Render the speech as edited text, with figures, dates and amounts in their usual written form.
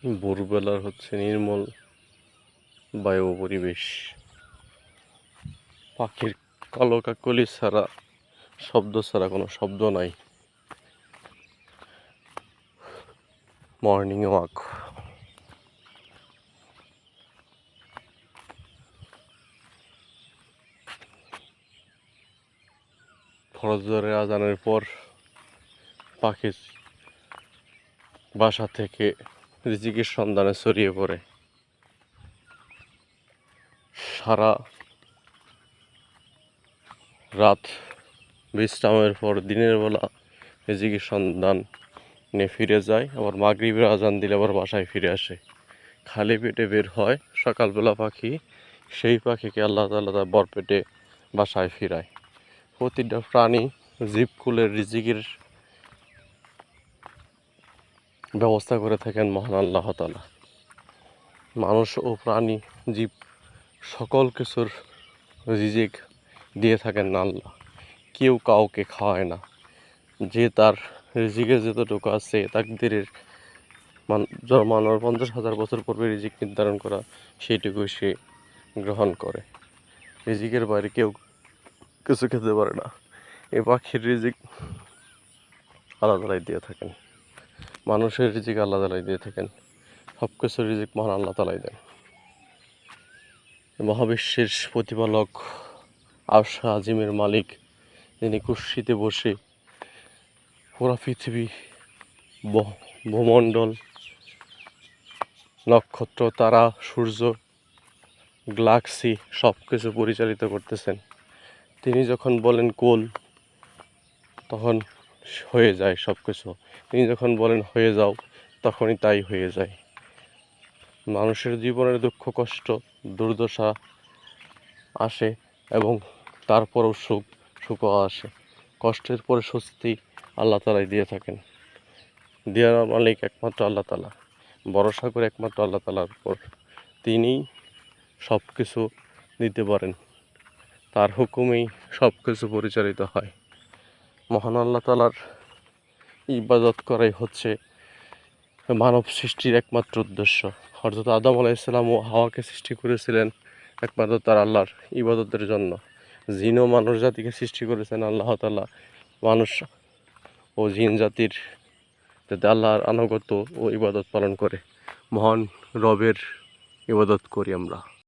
ভোরবেলার নির্মল বায়ু পরিবেশ, পাখির কলকাকলি ছাড়া, শব্দ ছাড়া কোনো শব্দ নাই। Morning walk. ফজরের আজানের পর পাখির বাসা থেকে রিজিকের সন্ধানে ছড়িয়ে পড়ে। সারা রাত বিশ্রামের পর দিনের বেলা রিজিকের সন্ধান নিয়ে ফিরে যায়, আবার মাগরিবের আজান দিলে আবার বাসায় ফিরে আসে। খালি পেটে বের হয় সকালবেলা পাখি, সেই পাখিকে আল্লাহ তাআলা তার ভরপেটে বাসায় ফিরায়। প্রতিটা প্রাণী জীবকুলের রিজিকের ব্যবস্থা করে থাকেন মহান আল্লাহ তাআলা। মানুষ ও প্রাণী জীব সকল কিছুর রিজিক দিয়ে থাকেন না আল্লাহ। কেউ কাউকে খাওয়ায় না। যে তার রিজিকের যতটুকু আছে তাকদীরের জন্মানোর 50,000 বছর পূর্বে রিজিক নির্ধারণ করা, সেইটুকুই সে গ্রহণ করে। রিজিকের বাইরে কেউ কিছু খেতে পারে না। এ পাখির রিজিক আল্লাহ তাআলাই দিয়ে থাকেন, মানুষের রিজিক আল্লাহ তাআলাই দিয়ে থাকেন, সব কিছুর রিজিক মহান আল্লাহ তাআলাই দেন। মহাবিশ্বের প্রতিপালক আরশ আজিমের মালিক, যিনি কুর্সিতে বসে পুরা পৃথিবী, ভূমণ্ডল, নক্ষত্র, তারা, সূর্য, গ্যালাক্সি সব কিছু পরিচালিত করতেছেন। তিনি যখন বলেন কুল, তখন হয়ে যায় সব কিছু। তিনি যখন বলেন হয়ে যাও, তখনই তাই হয়ে যায়। মানুষের জীবনের দুঃখ কষ্ট দুর্দশা আসে এবং তারপরও সুখও আসে। কষ্টের পরে স্বস্তি আল্লাহ তাআলাই দিয়ে থাকেন। দেওয়ার মালিক একমাত্র আল্লাহ তাআলা। ভরসা করে একমাত্র আল্লাহ তাআলার উপর। তিনিই সব কিছু দিতে পারেন, তার হুকুমেই সব কিছু পরিচালিত হয়। মহান আল্লাহ তাআলার ইবাদত করাই হচ্ছে মানব সৃষ্টির একমাত্র উদ্দেশ্য। হযরত আদম আলাইহিস সালাম ও হাওয়াকে সৃষ্টি করেছিলেন একমাত্র তার আল্লাহর ইবাদতের জন্য। জিন ও মানুষ জাতিকে সৃষ্টি করেছেন আল্লাহ তাআলা মানুষ ও জিন জাতির যাতে আল্লাহর আনুগত্য ও ইবাদত পালন করে। মহান রবের ইবাদত করি আমরা।